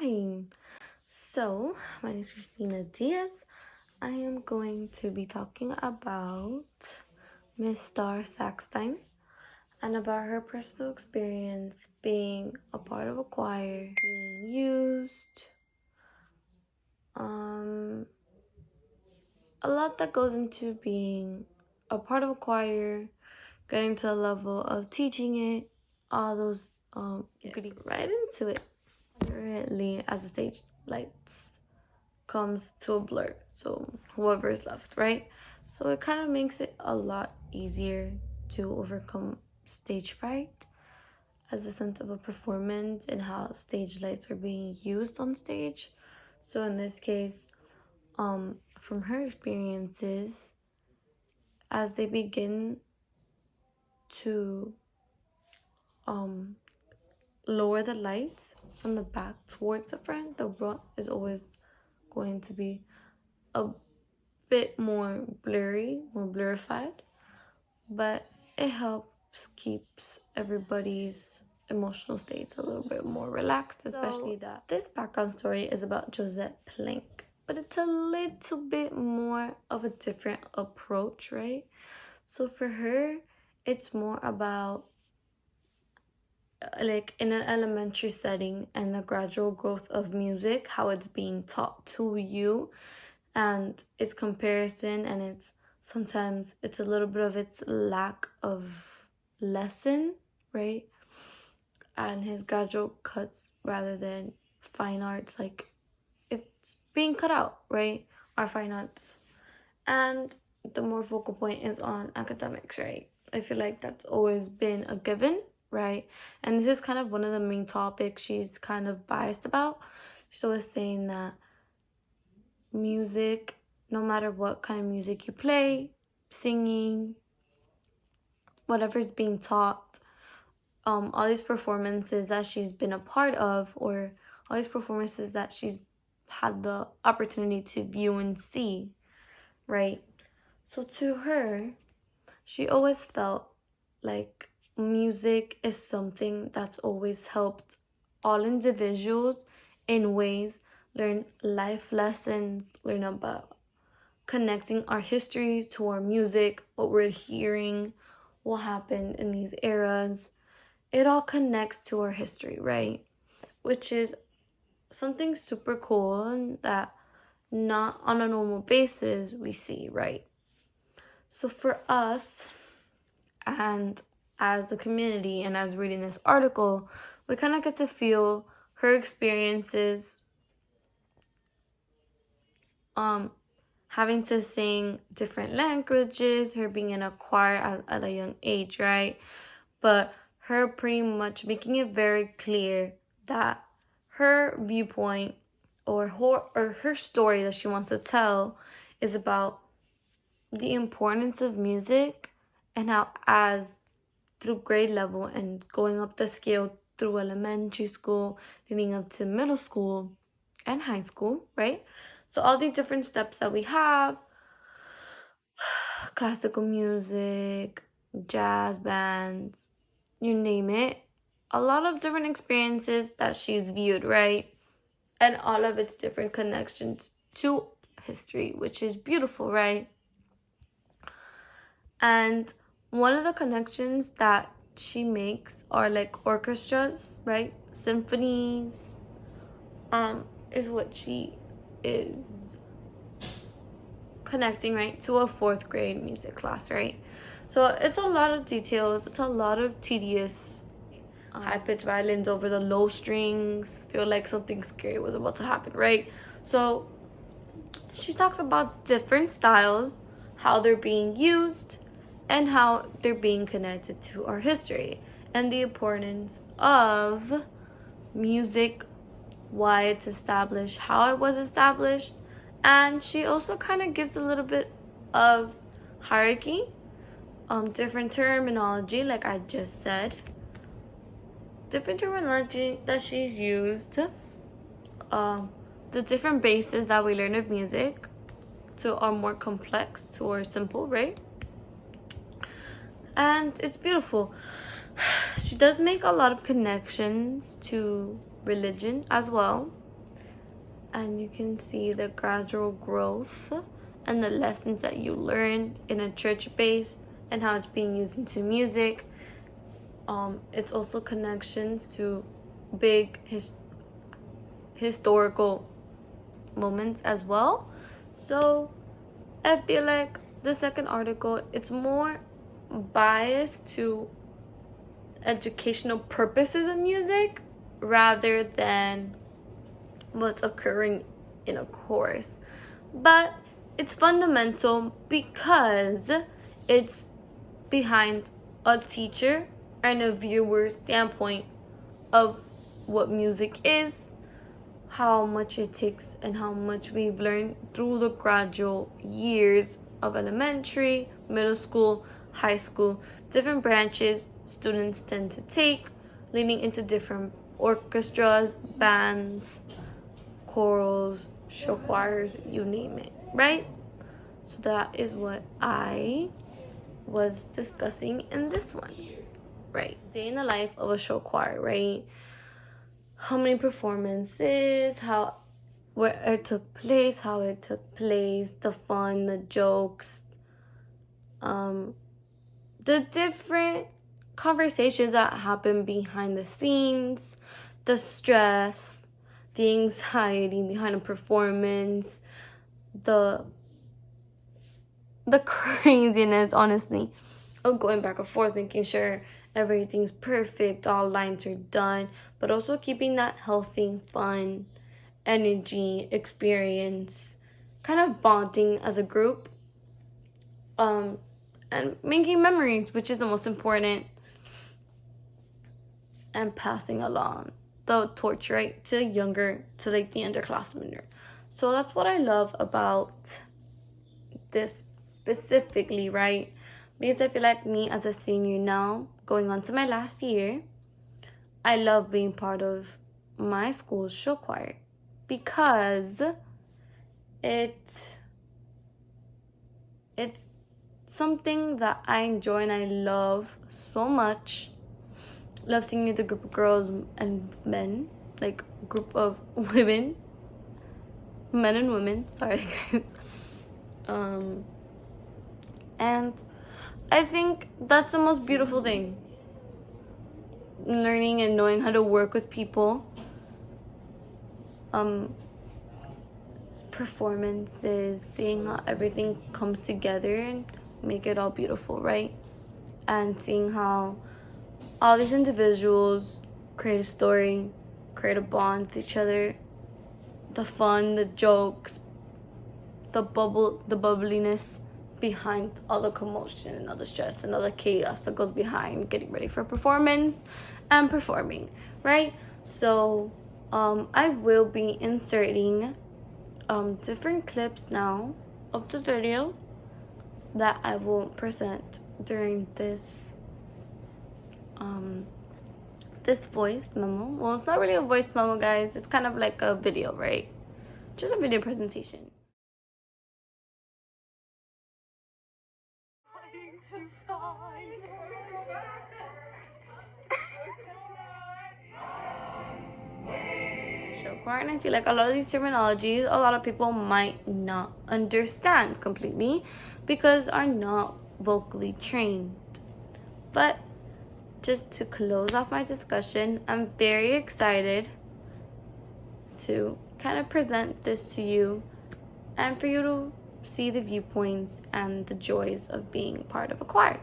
Hi. So, my name is Christina Diaz. I am going to be talking about Miss Star Saxstein and about her personal experience being a part of a choir, being used. A lot that goes into being a part of a choir, getting to a level of teaching it, all those get right into it. Currently, as the stage lights comes to a blur, so whoever is left, right? So it kind of makes it a lot easier to overcome stage fright as a sense of a performance and how stage lights are being used on stage. So in this case, from her experiences, as they begin to lower the lights from the back towards the front, the front is always going to be a bit more blurry, more blurified, but it helps keeps everybody's emotional states a little bit more relaxed, especially that this background story is about Josette Plank, but it's a little bit more of a different approach, right? So for her, it's more about like in an elementary setting and the gradual growth of music, how it's being taught to you, and its comparison, and it's sometimes it's a little bit of its lack of lesson, right? And his gradual cuts rather than fine arts, like it's being cut out, right? Our fine arts. And the more focal point is on academics, right? I feel like that's always been a given, right? And this is kind of one of the main topics she's kind of biased about. She's always saying that music, no matter what kind of music you play, singing, whatever's being taught, all these performances that she's been a part of, or all these performances that she's had the opportunity to view and see, right? So to her, she always felt like music is something that's always helped all individuals in ways learn life lessons, learn about connecting our history to our music, what we're hearing, what happened in these eras. It all connects to our history, right? Which is something super cool and that not on a normal basis we see, right? So for us, and as a community and as reading this article, we kind of get to feel her experiences having to sing different languages, her being in a choir at a young age, right? But her pretty much making it very clear that her viewpoint or her story that she wants to tell is about the importance of music and how as through grade level and going up the scale through elementary school, leading up to middle school and high school, right? So all these different steps that we have, classical music, jazz bands, you name it, a lot of different experiences that she's viewed, right? And all of its different connections to history, which is beautiful, right? And one of the connections that she makes are like orchestras, right? Symphonies, is what she is connecting, right, to a fourth grade music class, right? So it's a lot of details, it's a lot of tedious high pitched violins over the low strings, feel like something scary was about to happen, right? So she talks about different styles, how they're being used, and how they're being connected to our history, and the importance of music, why it's established, how it was established. And she also kind of gives a little bit of hierarchy, different terminology, like I just said, different terminology that she's used, the different bases that we learn of music to are more complex to our simple, right? And it's beautiful. She does make a lot of connections to religion as well, and you can see the gradual growth and the lessons that you learned in a church base and how it's being used into music. It's also connections to big historical moments as well. So I feel like the second article, it's more biased to educational purposes of music rather than what's occurring in a course. But it's fundamental because it's behind a teacher and a viewer's standpoint of what music is, how much it takes, and how much we've learned through the gradual years of elementary, middle school, high school, different branches students tend to take, leading into different orchestras, bands, chorals, show choirs, you name it, right? So that is what I was discussing in this one, right? Day in the life of a show choir, right? How many performances, where it took place, how it took place, the fun, the jokes, the different conversations that happen behind the scenes, the stress, the anxiety behind a performance, the craziness, honestly, of going back and forth, making sure everything's perfect, all lines are done, but also keeping that healthy, fun, energy, experience, kind of bonding as a group, and making memories, which is the most important, and passing along the torch, right, to like the underclassmen. So that's what I love about this specifically, right? Because I feel like me as a senior now, going on to my last year, I love being part of my school's show choir because it's something that I enjoy and I love so much. Love singing with a group of girls and men, like group of women, men and women, sorry guys. And I think that's the most beautiful thing. Learning and knowing how to work with people. Performances, seeing how everything comes together and make it all beautiful, right? And seeing how all these individuals create a story, create a bond with each other, the fun, the jokes, the bubbliness behind all the commotion and all the stress and all the chaos that goes behind getting ready for a performance and performing, right? So I will be inserting different clips now of the video that I will present during this this voice memo. Well, it's not really a voice memo, guys. It's kind of like a video, right? Just a video presentation. Show choir, and I feel like a lot of these terminologies, a lot of people might not understand completely because are not vocally trained. But just to close off my discussion, I'm very excited to kind of present this to you and for you to see the viewpoints and the joys of being part of a choir.